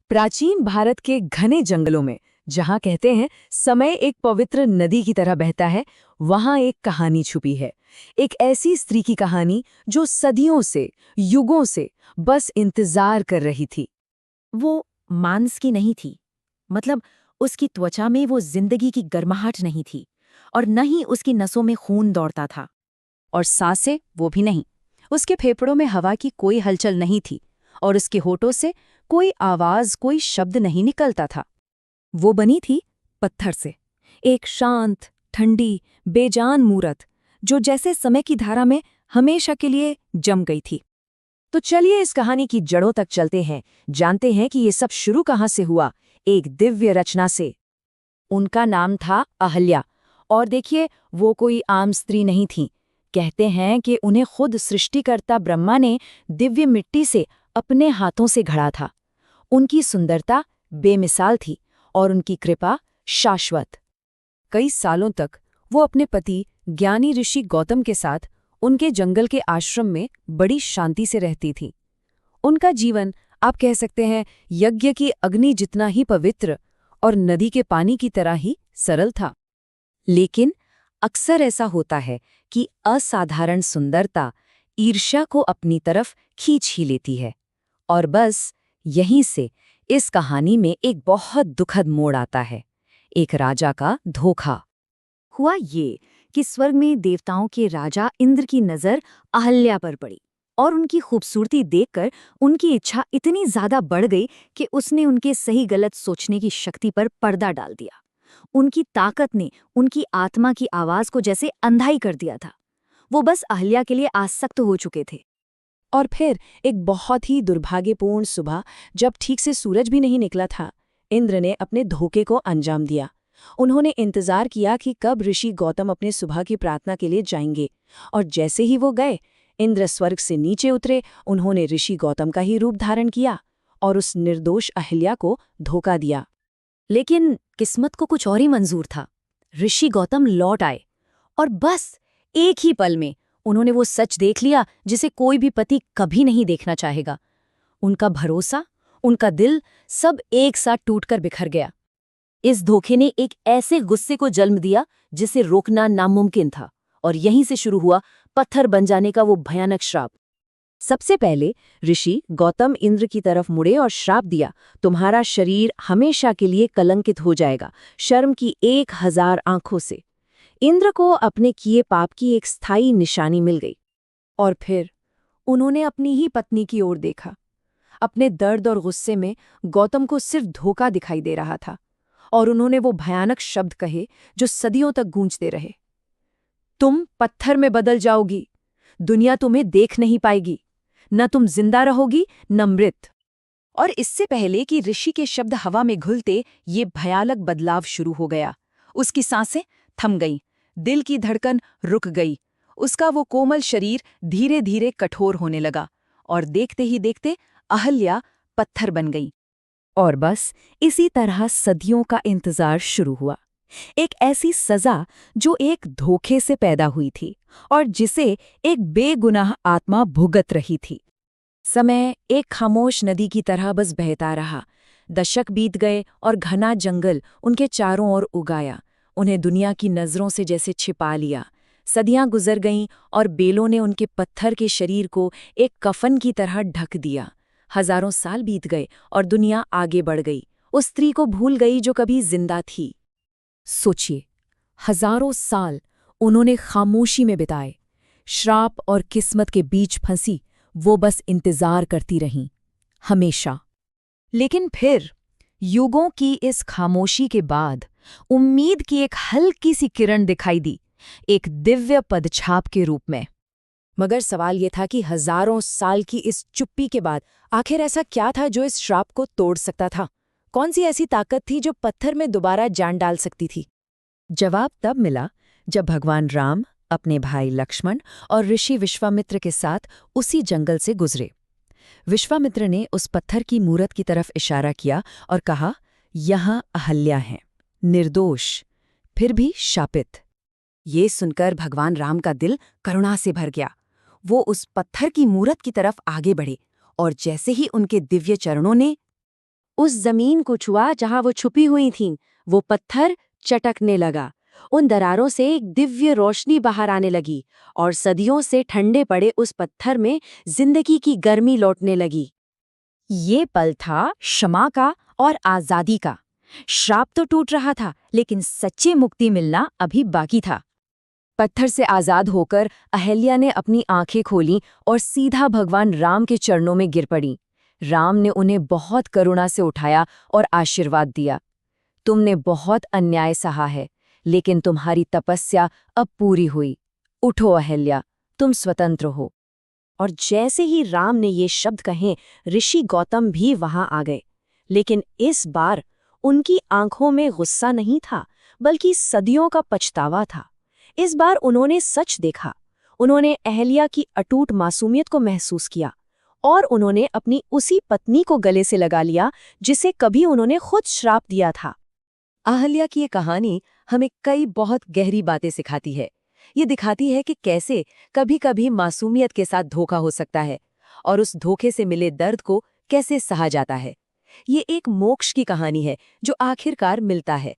प्राचीन भारत के घने जंगलों में, जहां कहते हैं समय एक पवित्र नदी की तरह बहता है, वहां एक कहानी छुपी है। एक ऐसी स्त्री की कहानी जो सदियों से, युगों से बस इंतजार कर रही थी। वो मांस की नहीं थी। मतलब उसकी त्वचा में वो जिंदगी की गर्माहट नहीं थी और न ही उसकी नसों में खून दौड़ता था। और सांसें वो भी नहीं। उसके फेफड़ों में हवा की कोई हलचल नहीं थी और उसके होठों से कोई आवाज, कोई शब्द नहीं निकलता था। वो बनी थी पत्थर से, एक शांत, ठंडी, बेजान मूरत जो जैसे समय की धारा में हमेशा के लिए जम गई थी। तो चलिए इस कहानी की जड़ों तक चलते हैं, जानते हैं कि ये सब शुरू कहाँ से हुआ। एक दिव्य रचना से। उनका नाम था अहल्या, और देखिए वो कोई आम स्त्री नहीं थी। कहते हैं कि उन्हें खुद सृष्टिकर्ता ब्रह्मा ने दिव्य मिट्टी से अपने हाथों से घड़ा था। उनकी सुंदरता बेमिसाल थी और उनकी कृपा शाश्वत। कई सालों तक वो अपने पति ज्ञानी ऋषि गौतम के साथ उनके जंगल के आश्रम में बड़ी शांति से रहती थी। उनका जीवन, आप कह सकते हैं, यज्ञ की अग्नि जितना ही पवित्र और नदी के पानी की तरह ही सरल था। लेकिन अक्सर ऐसा होता है कि असाधारण सुंदरता ईर्ष्या को अपनी तरफ खींच ही लेती है। और बस यहीं से इस कहानी में एक बहुत दुखद मोड़ आता है, एक राजा का धोखा। हुआ ये कि स्वर्ग में देवताओं के राजा इंद्र की नज़र अहल्या पर पड़ी और उनकी खूबसूरती देखकर उनकी इच्छा इतनी ज्यादा बढ़ गई कि उसने उनके सही गलत सोचने की शक्ति पर पर्दा डाल दिया। उनकी ताकत ने उनकी आत्मा की आवाज को जैसे अंधाई कर दिया था। वो बस अहल्या के लिए आसक्त हो चुके थे। और फिर एक बहुत ही दुर्भाग्यपूर्ण सुबह, जब ठीक से सूरज भी नहीं निकला था, इंद्र ने अपने धोखे को अंजाम दिया। उन्होंने इंतजार किया कि कब ऋषि गौतम अपने सुबह की प्रार्थना के लिए जाएंगे, और जैसे ही वो गए, इंद्र स्वर्ग से नीचे उतरे। उन्होंने ऋषि गौतम का ही रूप धारण किया और उस निर्दोष अहिल्या को धोखा दिया। लेकिन किस्मत को कुछ और ही मंजूर था। ऋषि गौतम लौट आए और बस एक ही पल में उन्होंने वो सच देख लिया जिसे कोई भी पति कभी नहीं देखना चाहेगा। उनका भरोसा, उनका दिल, सब एक साथ टूटकर बिखर गया। इस धोखे ने एक ऐसे गुस्से को जन्म दिया जिसे रोकना नामुमकिन था, और यहीं से शुरू हुआ पत्थर बन जाने का वो भयानक श्राप। सबसे पहले ऋषि गौतम इंद्र की तरफ मुड़े और श्राप दिया, तुम्हारा शरीर हमेशा के लिए कलंकित हो जाएगा, शर्म की 1000 आंखों से। इंद्र को अपने किए पाप की एक स्थायी निशानी मिल गई। और फिर उन्होंने अपनी ही पत्नी की ओर देखा। अपने दर्द और गुस्से में गौतम को सिर्फ धोखा दिखाई दे रहा था, और उन्होंने वो भयानक शब्द कहे जो सदियों तक गूंजते रहे, तुम पत्थर में बदल जाओगी, दुनिया तुम्हें देख नहीं पाएगी, न तुम जिंदा रहोगी न मृत। और इससे पहले कि ऋषि के शब्द हवा में घुलते, ये भयानक बदलाव शुरू हो गया। उसकी सांसें थम गईं, दिल की धड़कन रुक गई, उसका वो कोमल शरीर धीरे धीरे कठोर होने लगा, और देखते ही देखते अहल्या पत्थर बन गई। और बस इसी तरह सदियों का इंतजार शुरू हुआ। एक ऐसी सजा जो एक धोखे से पैदा हुई थी और जिसे एक बेगुनाह आत्मा भुगत रही थी। समय एक खामोश नदी की तरह बस बहता रहा। दशक बीत गए और घना जंगल उनके चारों ओर उगाया, उन्हें दुनिया की नज़रों से जैसे छिपा लिया। सदियां गुजर गईं और बेलों ने उनके पत्थर के शरीर को एक कफन की तरह ढक दिया। हजारों साल बीत गए और दुनिया आगे बढ़ गई, उस स्त्री को भूल गई जो कभी जिंदा थी। सोचिए, हजारों साल उन्होंने खामोशी में बिताए, श्राप और किस्मत के बीच फंसी वो बस इंतजार करती रहीं, हमेशा। लेकिन फिर युगों की इस खामोशी के बाद उम्मीद की एक हल्की सी किरण दिखाई दी, एक दिव्य पदछाप के रूप में। मगर सवाल ये था कि हजारों साल की इस चुप्पी के बाद आखिर ऐसा क्या था जो इस श्राप को तोड़ सकता था? कौन सी ऐसी ताकत थी जो पत्थर में दोबारा जान डाल सकती थी? जवाब तब मिला जब भगवान राम अपने भाई लक्ष्मण और ऋषि विश्वामित्र के साथ उसी जंगल से गुजरे। विश्वामित्र ने उस पत्थर की मूरत की तरफ इशारा किया और कहा, यहाँ अहल्या है, निर्दोष, फिर भी शापित। ये सुनकर भगवान राम का दिल करुणा से भर गया। वो उस पत्थर की मूरत की तरफ आगे बढ़े, और जैसे ही उनके दिव्य चरणों ने उस जमीन को छुआ जहां वो छुपी हुई थीं। वो पत्थर चटकने लगा। उन दरारों से एक दिव्य रोशनी बाहर आने लगी और सदियों से ठंडे पड़े उस पत्थर में जिंदगी की गर्मी लौटने लगी। ये पल था क्षमा का और आजादी का। श्राप तो टूट रहा था, लेकिन सच्ची मुक्ति मिलना अभी बाकी था। पत्थर से आजाद होकर अहल्या ने अपनी आंखें खोलीं और सीधा भगवान राम के चरणों में गिर पड़ी। राम ने उन्हें बहुत करुणा से उठाया और आशीर्वाद दिया। तुमने बहुत अन्याय सहा है, लेकिन तुम्हारी तपस्या अब पूरी हुई। उठो अहल्या, तुम स्वतंत्र हो। और जैसे ही राम ने ये शब्द कहे, ऋषि गौतम भी वहां आ गए। लेकिन इस बार उनकी आंखों में गुस्सा नहीं था, बल्कि सदियों का पछतावा था। इस बार उन्होंने सच देखा। उन्होंने अहल्या की अटूट मासूमियत को महसूस किया और उन्होंने अपनी उसी पत्नी को गले से लगा लिया जिसे कभी उन्होंने खुद श्राप दिया था। अहल्या की ये कहानी हमें कई बहुत गहरी बातें सिखाती है। ये दिखाती है कि कैसे कभी-कभी मासूमियत के साथ धोखा हो सकता है और उस धोखे से मिले दर्द को कैसे सहा जाता है। ये एक मोक्ष की कहानी है जो आखिरकार मिलता है।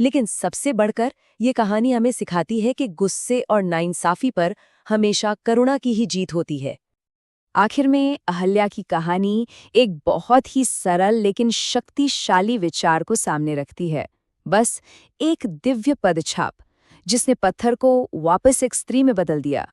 लेकिन सबसे बढ़कर ये कहानी हमें सिखाती है कि गुस्से और नाइंसाफी पर हमेशा करुणा की ही जीत होती है। आखिर में अहल्या की कहानी एक बहुत ही सरल लेकिन शक्तिशाली विचार को सामने रखती है। बस एक दिव्य पदछाप जिसने पत्थर को वापस एक स्त्री में बदल दिया।